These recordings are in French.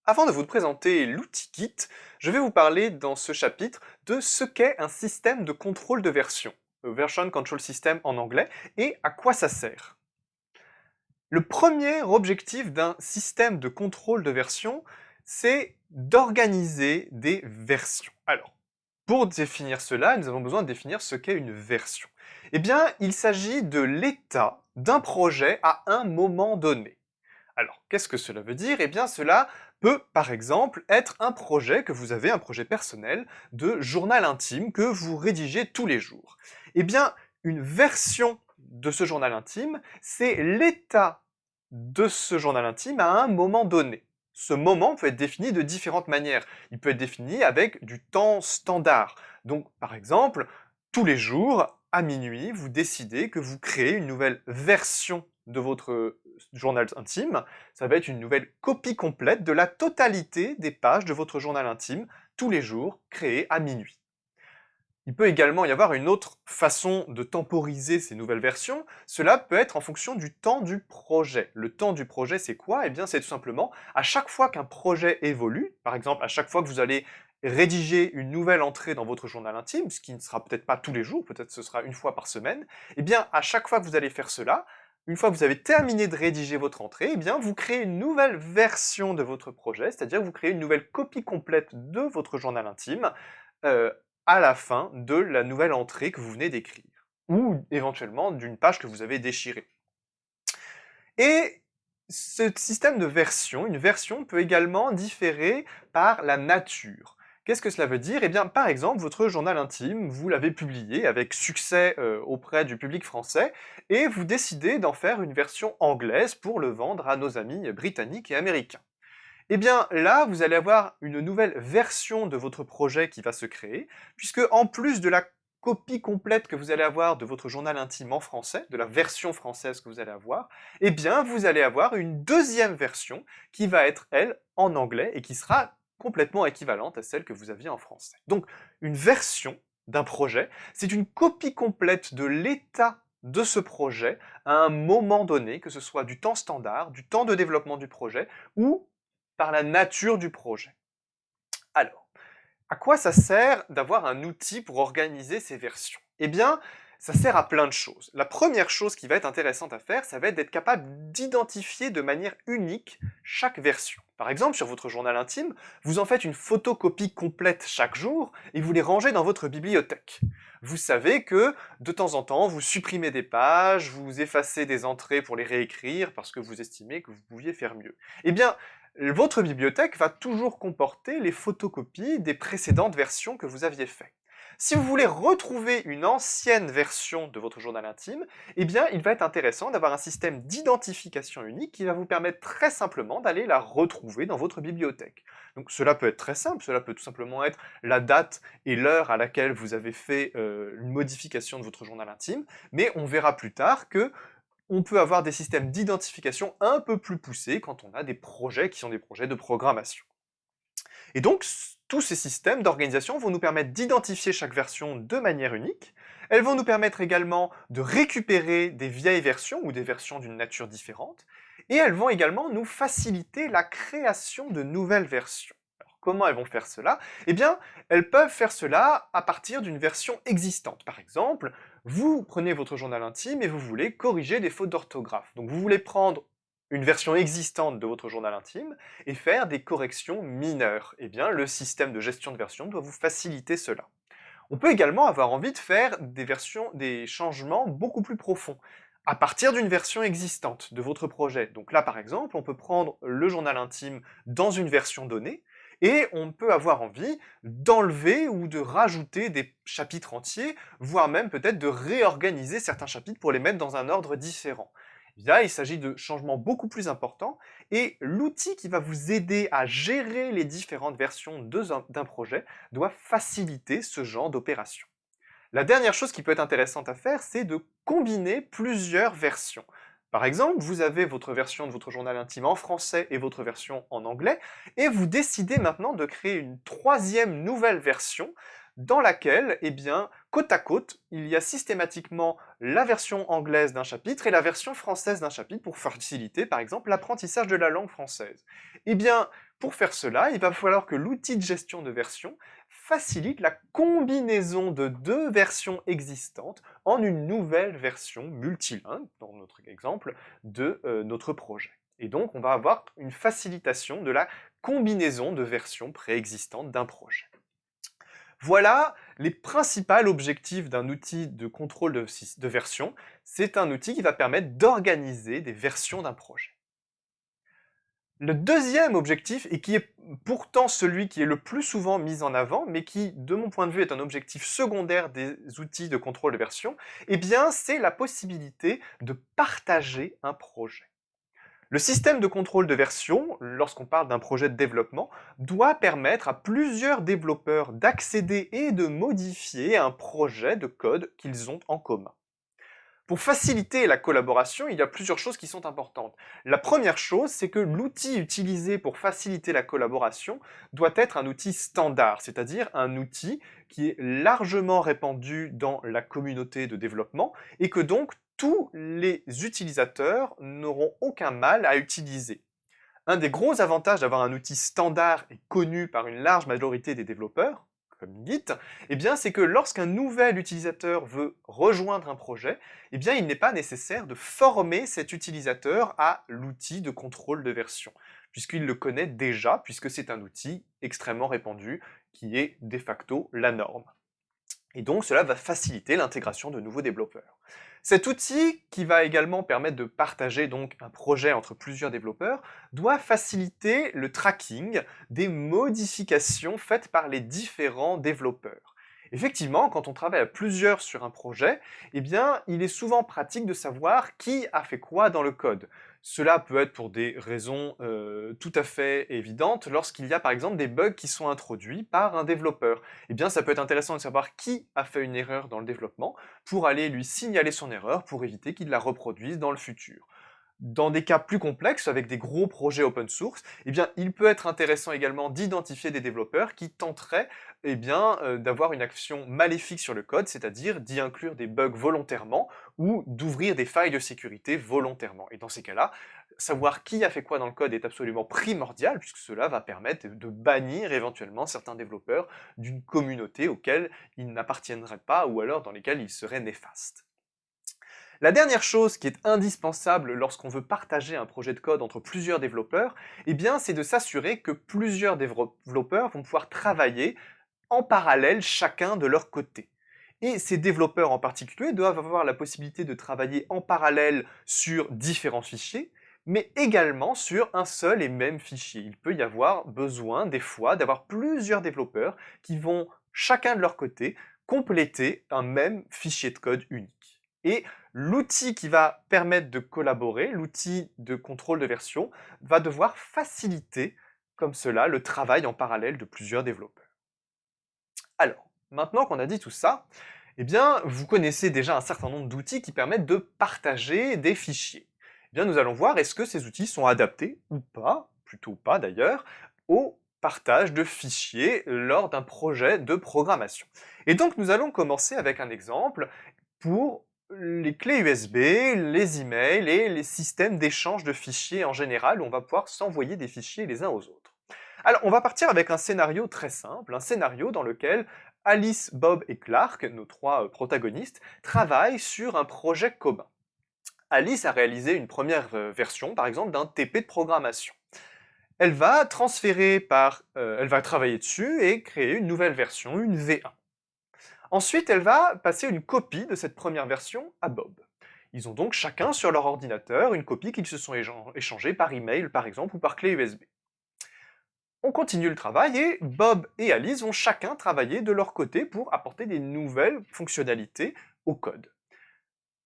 Avant de vous présenter l'outil Git, je vais vous parler dans ce chapitre de ce qu'est un système de contrôle de version, Version Control System en anglais, et à quoi ça sert. Le premier objectif d'un système de contrôle de version, c'est d'organiser des versions. Alors, pour définir cela, nous avons besoin de définir ce qu'est une version. Eh bien, il s'agit de l'état d'un projet à un moment donné. Alors, qu'est-ce que cela veut dire? Eh bien, cela peut, par exemple, être un projet que vous avez, un projet personnel, de journal intime que vous rédigez tous les jours. Eh bien, une version de ce journal intime, c'est l'état de ce journal intime à un moment donné. Ce moment peut être défini de différentes manières. Il peut être défini avec du temps standard. Donc, par exemple, tous les jours, à minuit, vous décidez que vous créez une nouvelle version de votre journal intime. Ça va être une nouvelle copie complète de la totalité des pages de votre journal intime, tous les jours, créées à minuit. Il peut également y avoir une autre façon de temporiser ces nouvelles versions. Cela peut être en fonction du temps du projet. Le temps du projet, c'est quoi? Eh bien, c'est tout simplement à chaque fois qu'un projet évolue, par exemple, à chaque fois que vous allez rédiger une nouvelle entrée dans votre journal intime, ce qui ne sera peut-être pas tous les jours, peut-être ce sera une fois par semaine, eh bien, à chaque fois que vous allez faire cela, une fois que vous avez terminé de rédiger votre entrée, eh bien, vous créez une nouvelle version de votre projet, c'est-à-dire que vous créez une nouvelle copie complète de votre journal intime, euh, à la fin de la nouvelle entrée que vous venez d'écrire, ou éventuellement d'une page que vous avez déchirée. Et ce système de version, une version peut également différer par la nature. Qu'est-ce que cela veut dire? Eh bien, par exemple, votre journal intime, vous l'avez publié avec succès auprès du public français, et vous décidez d'en faire une version anglaise pour le vendre à nos amis britanniques et américains. Eh bien là, vous allez avoir une nouvelle version de votre projet qui va se créer, puisque en plus de la copie complète que vous allez avoir de votre journal intime en français, de la version française que vous allez avoir, eh bien vous allez avoir une deuxième version qui va être, elle, en anglais et qui sera complètement équivalente à celle que vous aviez en français. Donc une version d'un projet, c'est une copie complète de l'état de ce projet à un moment donné, que ce soit du temps standard, du temps de développement du projet, ou par la nature du projet. Alors, à quoi ça sert d'avoir un outil pour organiser ces versions? Eh bien, ça sert à plein de choses. La première chose qui va être intéressante à faire, ça va être d'être capable d'identifier de manière unique chaque version. Par exemple, sur votre journal intime, vous en faites une photocopie complète chaque jour et vous les rangez dans votre bibliothèque. Vous savez que de temps en temps, vous supprimez des pages, vous effacez des entrées pour les réécrire parce que vous estimez que vous pouviez faire mieux. Eh bien, votre bibliothèque va toujours comporter les photocopies des précédentes versions que vous aviez faites. Si vous voulez retrouver une ancienne version de votre journal intime, eh bien, il va être intéressant d'avoir un système d'identification unique qui va vous permettre très simplement d'aller la retrouver dans votre bibliothèque. Donc cela peut être très simple, cela peut tout simplement être la date et l'heure à laquelle vous avez fait une modification de votre journal intime, mais on verra plus tard que on peut avoir des systèmes d'identification un peu plus poussés quand on a des projets qui sont des projets de programmation. Et donc, tous ces systèmes d'organisation vont nous permettre d'identifier chaque version de manière unique. Elles vont nous permettre également de récupérer des vieilles versions ou des versions d'une nature différente. Et elles vont également nous faciliter la création de nouvelles versions. Alors, comment elles vont faire cela? Eh bien, elles peuvent faire cela à partir d'une version existante. Par exemple, vous prenez votre journal intime et vous voulez corriger des fautes d'orthographe. Donc vous voulez prendre une version existante de votre journal intime et faire des corrections mineures. Eh bien, le système de gestion de version doit vous faciliter cela. On peut également avoir envie de faire des changements beaucoup plus profonds à partir d'une version existante de votre projet. Donc là, par exemple, on peut prendre le journal intime dans une version donnée, et on peut avoir envie d'enlever ou de rajouter des chapitres entiers, voire même peut-être de réorganiser certains chapitres pour les mettre dans un ordre différent. Là, il s'agit de changements beaucoup plus importants, et l'outil qui va vous aider à gérer les différentes versions d'un projet doit faciliter ce genre d'opération. La dernière chose qui peut être intéressante à faire, c'est de combiner plusieurs versions. Par exemple, vous avez votre version de votre journal intime en français et votre version en anglais, et vous décidez maintenant de créer une troisième nouvelle version dans laquelle, eh bien, côte à côte, il y a systématiquement la version anglaise d'un chapitre et la version française d'un chapitre pour faciliter, par exemple, l'apprentissage de la langue française. Eh bien, Pour faire cela, il va falloir que l'outil de gestion de version facilite la combinaison de deux versions existantes en une nouvelle version multilingue, dans notre exemple, de notre projet. Et donc, on va avoir une facilitation de la combinaison de versions préexistantes d'un projet. Voilà les principaux objectifs d'un outil de contrôle de version. C'est un outil qui va permettre d'organiser des versions d'un projet. Le deuxième objectif, et qui est pourtant celui qui est le plus souvent mis en avant, mais qui, de mon point de vue, est un objectif secondaire des outils de contrôle de version, eh bien, c'est la possibilité de partager un projet. Le système de contrôle de version, lorsqu'on parle d'un projet de développement, doit permettre à plusieurs développeurs d'accéder et de modifier un projet de code qu'ils ont en commun. Pour faciliter la collaboration, il y a plusieurs choses qui sont importantes. La première chose, c'est que l'outil utilisé pour faciliter la collaboration doit être un outil standard, c'est-à-dire un outil qui est largement répandu dans la communauté de développement et que donc tous les utilisateurs n'auront aucun mal à utiliser. Un des gros avantages d'avoir un outil standard et connu par une large majorité des développeurs, comme Git, eh bien, c'est que lorsqu'un nouvel utilisateur veut rejoindre un projet, eh bien, il n'est pas nécessaire de former cet utilisateur à l'outil de contrôle de version, puisqu'il le connaît déjà, puisque c'est un outil extrêmement répandu qui est de facto la norme. Et donc, cela va faciliter l'intégration de nouveaux développeurs. Cet outil, qui va également permettre de partager donc un projet entre plusieurs développeurs, doit faciliter le tracking des modifications faites par les différents développeurs. Effectivement, quand on travaille à plusieurs sur un projet, eh bien, il est souvent pratique de savoir qui a fait quoi dans le code. Cela peut être pour des raisons tout à fait évidentes lorsqu'il y a par exemple des bugs qui sont introduits par un développeur. Eh bien, ça peut être intéressant de savoir qui a fait une erreur dans le développement pour aller lui signaler son erreur pour éviter qu'il la reproduise dans le futur. Dans des cas plus complexes, avec des gros projets open source, eh bien, il peut être intéressant également d'identifier des développeurs qui tenteraient d'avoir une action maléfique sur le code, c'est-à-dire d'y inclure des bugs volontairement ou d'ouvrir des failles de sécurité volontairement. Et dans ces cas-là, savoir qui a fait quoi dans le code est absolument primordial, puisque cela va permettre de bannir éventuellement certains développeurs d'une communauté auquel ils n'appartiendraient pas ou alors dans lesquels ils seraient néfastes. La dernière chose qui est indispensable lorsqu'on veut partager un projet de code entre plusieurs développeurs, eh bien, c'est de s'assurer que plusieurs développeurs vont pouvoir travailler en parallèle chacun de leur côté. Et ces développeurs en particulier doivent avoir la possibilité de travailler en parallèle sur différents fichiers, mais également sur un seul et même fichier. Il peut y avoir besoin des fois d'avoir plusieurs développeurs qui vont chacun de leur côté compléter un même fichier de code unique. Et l'outil qui va permettre de collaborer, l'outil de contrôle de version, va devoir faciliter comme cela le travail en parallèle de plusieurs développeurs. Alors, maintenant qu'on a dit tout ça, eh bien, vous connaissez déjà un certain nombre d'outils qui permettent de partager des fichiers. Eh bien, nous allons voir est-ce que ces outils sont adaptés ou pas, plutôt pas d'ailleurs, au partage de fichiers lors d'un projet de programmation. Et donc, nous allons commencer avec un exemple pour les clés USB, les emails et les systèmes d'échange de fichiers en général, où on va pouvoir s'envoyer des fichiers les uns aux autres. Alors, on va partir avec un scénario très simple, un scénario dans lequel Alice, Bob et Clark, nos trois protagonistes, travaillent sur un projet commun. Alice a réalisé une première version, par exemple, d'un TP de programmation. Elle va elle va travailler dessus et créer une nouvelle version, une V1. Ensuite, elle va passer une copie de cette première version à Bob. Ils ont donc chacun sur leur ordinateur une copie qu'ils se sont échangés par email, par exemple, ou par clé USB. On continue le travail et Bob et Alice vont chacun travailler de leur côté pour apporter des nouvelles fonctionnalités au code.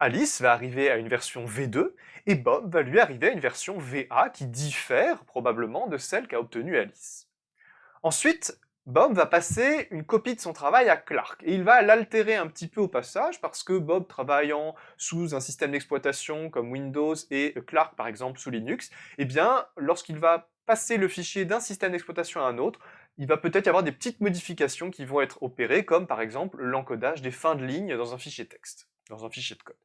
Alice va arriver à une version V2 et Bob va lui arriver à une version VA qui diffère probablement de celle qu'a obtenue Alice. Ensuite, Bob va passer une copie de son travail à Clark et il va l'altérer un petit peu au passage parce que Bob travaillant sous un système d'exploitation comme Windows et Clark par exemple sous Linux, eh bien lorsqu'il va passer le fichier d'un système d'exploitation à un autre, il va peut-être y avoir des petites modifications qui vont être opérées comme par exemple l'encodage des fins de ligne dans un fichier texte, dans un fichier de code.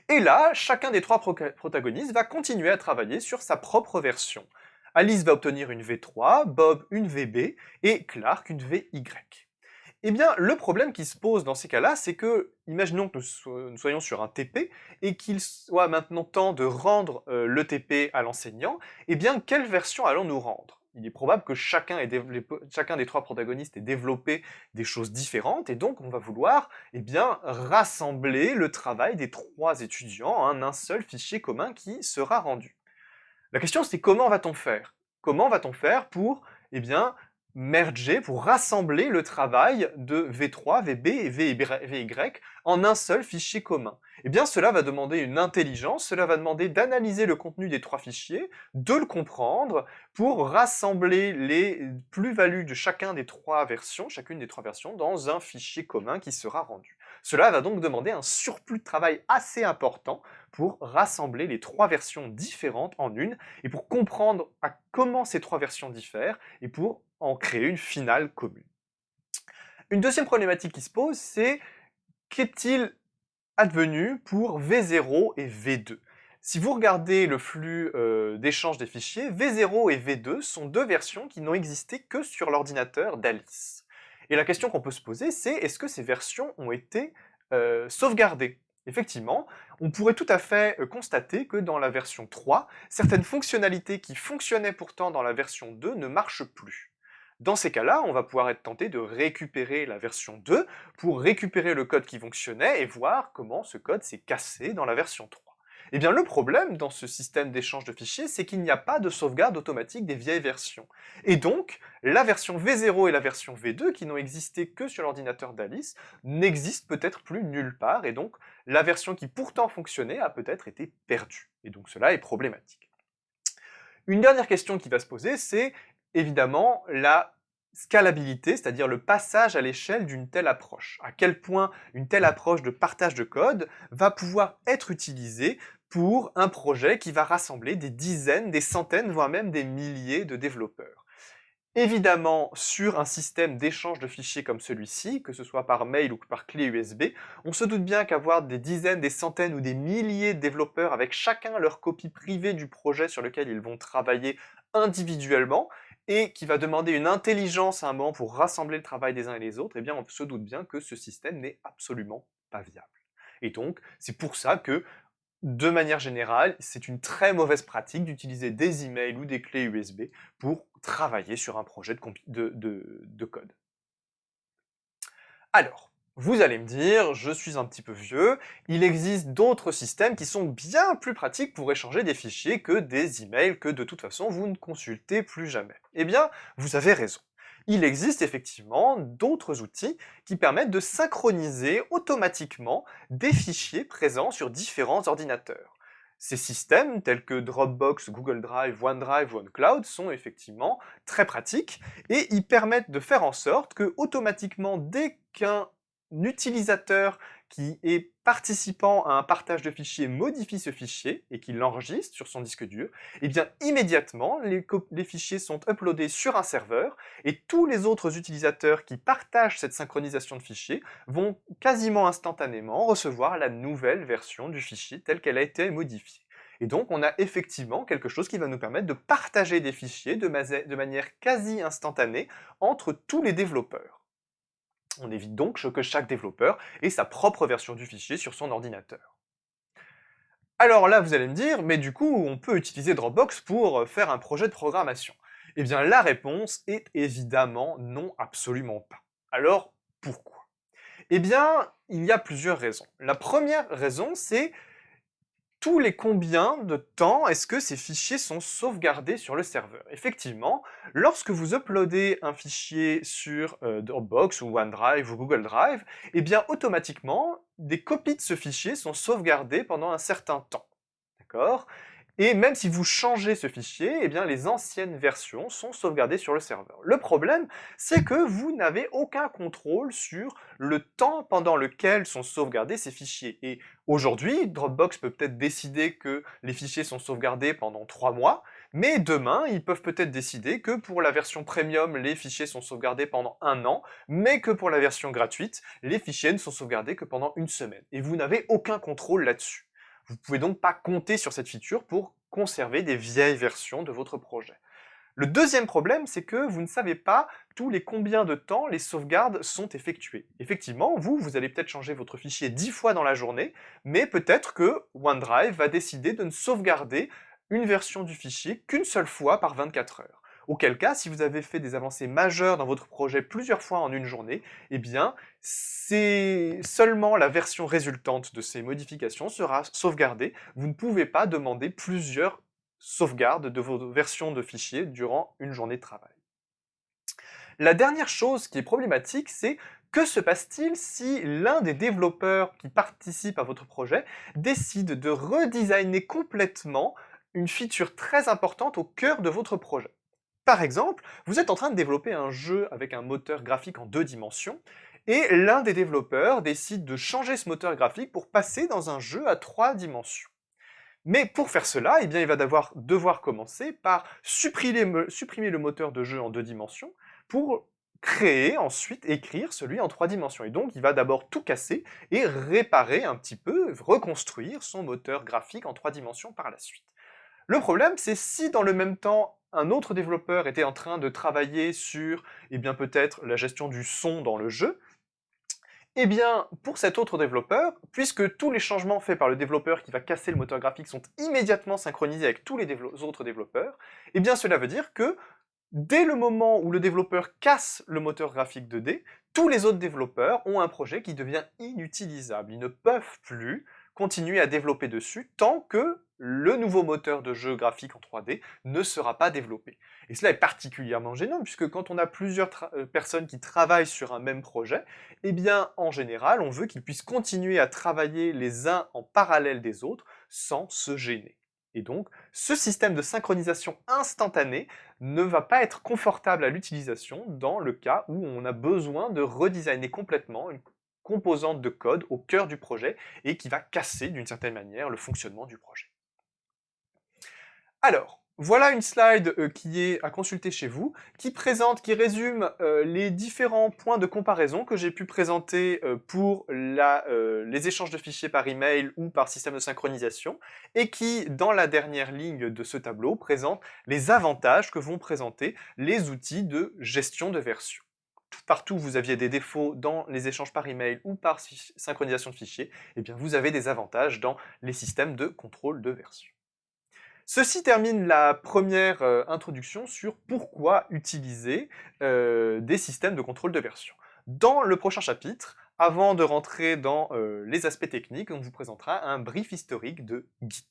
Et là, chacun des trois protagonistes va continuer à travailler sur sa propre version. Alice va obtenir une V3, Bob une VB et Clark une VY. Eh bien, le problème qui se pose dans ces cas-là, c'est que, imaginons que nous soyons sur un TP, et qu'il soit maintenant temps de rendre le TP à l'enseignant, eh bien, quelle version allons-nous rendre? Il est probable que chacun des trois protagonistes ait développé des choses différentes, et donc on va vouloir, eh bien, rassembler le travail des trois étudiants en un seul fichier commun qui sera rendu. La question c'est comment va-t-on faire? Comment va-t-on faire pour, eh bien, merger, pour rassembler le travail de V3, VB et VY en un seul fichier commun? Eh bien, cela va demander une intelligence, cela va demander d'analyser le contenu des trois fichiers, de le comprendre, pour rassembler les plus-values de chacune des trois versions, dans un fichier commun qui sera rendu. Cela va donc demander un surplus de travail assez important pour rassembler les trois versions différentes en une, et pour comprendre à comment ces trois versions diffèrent, et pour en créer une finale commune. Une deuxième problématique qui se pose, c'est qu'est-il advenu pour V0 et V2? Si vous regardez le flux d'échange des fichiers, V0 et V2 sont deux versions qui n'ont existé que sur l'ordinateur d'Alice. Et la question qu'on peut se poser, c'est est-ce que ces versions ont été sauvegardées? Effectivement, on pourrait tout à fait constater que dans la version 3, certaines fonctionnalités qui fonctionnaient pourtant dans la version 2 ne marchent plus. Dans ces cas-là, on va pouvoir être tenté de récupérer la version 2 pour récupérer le code qui fonctionnait et voir comment ce code s'est cassé dans la version 3. Eh bien, le problème dans ce système d'échange de fichiers, c'est qu'il n'y a pas de sauvegarde automatique des vieilles versions. Et donc, la version V0 et la version V2, qui n'ont existé que sur l'ordinateur d'Alice, n'existent peut-être plus nulle part, et donc la version qui pourtant fonctionnait a peut-être été perdue. Et donc cela est problématique. Une dernière question qui va se poser, c'est évidemment la scalabilité, c'est-à-dire le passage à l'échelle d'une telle approche. À quel point une telle approche de partage de code va pouvoir être utilisée pour un projet qui va rassembler des dizaines, des centaines, voire même des milliers de développeurs. Évidemment, sur un système d'échange de fichiers comme celui-ci, que ce soit par mail ou par clé USB, on se doute bien qu'avoir des dizaines, des centaines ou des milliers de développeurs avec chacun leur copie privée du projet sur lequel ils vont travailler individuellement, et qui va demander une intelligence à un moment pour rassembler le travail des uns et des autres, eh bien on se doute bien que ce système n'est absolument pas viable. Et donc, c'est pour ça que de manière générale, c'est une très mauvaise pratique d'utiliser des emails ou des clés USB pour travailler sur un projet de code. Alors, vous allez me dire, je suis un petit peu vieux, il existe d'autres systèmes qui sont bien plus pratiques pour échanger des fichiers que des emails que de toute façon vous ne consultez plus jamais. Eh bien, vous avez raison. Il existe effectivement d'autres outils qui permettent de synchroniser automatiquement des fichiers présents sur différents ordinateurs. Ces systèmes, tels que Dropbox, Google Drive, OneDrive ou OneCloud, sont effectivement très pratiques, et ils permettent de faire en sorte que, automatiquement, dès qu'un utilisateur qui est participant à un partage de fichiers modifie ce fichier et qu'il l'enregistre sur son disque dur, et bien immédiatement les fichiers sont uploadés sur un serveur, et tous les autres utilisateurs qui partagent cette synchronisation de fichiers vont quasiment instantanément recevoir la nouvelle version du fichier telle qu'elle a été modifiée. Et donc on a effectivement quelque chose qui va nous permettre de partager des fichiers de manière quasi instantanée entre tous les développeurs. On évite donc que chaque développeur ait sa propre version du fichier sur son ordinateur. Alors là, vous allez me dire, mais du coup, on peut utiliser Dropbox pour faire un projet de programmation. Eh bien, la réponse est évidemment non, absolument pas. Alors, pourquoi? Eh bien, il y a plusieurs raisons. La première raison, c'est tous les combien de temps est-ce que ces fichiers sont sauvegardés sur le serveur? Effectivement, lorsque vous uploadez un fichier sur Dropbox ou OneDrive ou Google Drive, eh bien automatiquement, des copies de ce fichier sont sauvegardées pendant un certain temps. D'accord? Et même si vous changez ce fichier, eh bien les anciennes versions sont sauvegardées sur le serveur. Le problème, c'est que vous n'avez aucun contrôle sur le temps pendant lequel sont sauvegardés ces fichiers. Et aujourd'hui, Dropbox peut peut-être décider que les fichiers sont sauvegardés pendant 3 mois, mais demain, ils peuvent peut-être décider que pour la version premium, les fichiers sont sauvegardés pendant 1 an, mais que pour la version gratuite, les fichiers ne sont sauvegardés que pendant 1 semaine. Et vous n'avez aucun contrôle là-dessus. Vous pouvez donc pas compter sur cette feature pour conserver des vieilles versions de votre projet. Le deuxième problème, c'est que vous ne savez pas tous les combien de temps les sauvegardes sont effectuées. Effectivement, vous allez peut-être changer votre fichier 10 fois dans la journée, mais peut-être que OneDrive va décider de ne sauvegarder une version du fichier qu'une seule fois par 24 heures. Auquel cas, si vous avez fait des avancées majeures dans votre projet plusieurs fois en une journée, eh bien, c'est seulement la version résultante de ces modifications sera sauvegardée. Vous ne pouvez pas demander plusieurs sauvegardes de vos versions de fichiers durant une journée de travail. La dernière chose qui est problématique, c'est que se passe-t-il si l'un des développeurs qui participent à votre projet décide de redesigner complètement une feature très importante au cœur de votre projet? Par exemple, vous êtes en train de développer un jeu avec un moteur graphique en 2 dimensions, et l'un des développeurs décide de changer ce moteur graphique pour passer dans un jeu à 3 dimensions. Mais pour faire cela, eh bien, il va devoir commencer par supprimer le moteur de jeu en 2 dimensions pour créer, ensuite écrire celui en 3 dimensions. Et donc, il va d'abord tout casser et réparer un petit peu, reconstruire son moteur graphique en 3 dimensions par la suite. Le problème, c'est si dans le même temps, un autre développeur était en train de travailler sur, eh bien, peut-être la gestion du son dans le jeu, eh bien, pour cet autre développeur, puisque tous les changements faits par le développeur qui va casser le moteur graphique sont immédiatement synchronisés avec tous les autres développeurs, eh bien cela veut dire que dès le moment où le développeur casse le moteur graphique 2D, tous les autres développeurs ont un projet qui devient inutilisable. Ils ne peuvent plus continuer à développer dessus tant que le nouveau moteur de jeu graphique en 3D ne sera pas développé. Et cela est particulièrement gênant, puisque quand on a plusieurs personnes qui travaillent sur un même projet, eh bien, en général, on veut qu'ils puissent continuer à travailler les uns en parallèle des autres sans se gêner. Et donc, ce système de synchronisation instantanée ne va pas être confortable à l'utilisation dans le cas où on a besoin de redesigner complètement une composante de code au cœur du projet et qui va casser d'une certaine manière le fonctionnement du projet. Alors, voilà une slide qui est à consulter chez vous, qui résume les différents points de comparaison que j'ai pu présenter pour les échanges de fichiers par email ou par système de synchronisation, et qui, dans la dernière ligne de ce tableau, présente les avantages que vont présenter les outils de gestion de version. Partout où vous aviez des défauts dans les échanges par email ou par synchronisation de fichiers, eh bien vous avez des avantages dans les systèmes de contrôle de version. Ceci termine la première introduction sur pourquoi utiliser des systèmes de contrôle de version. Dans le prochain chapitre, avant de rentrer dans les aspects techniques, on vous présentera un brief historique de Git.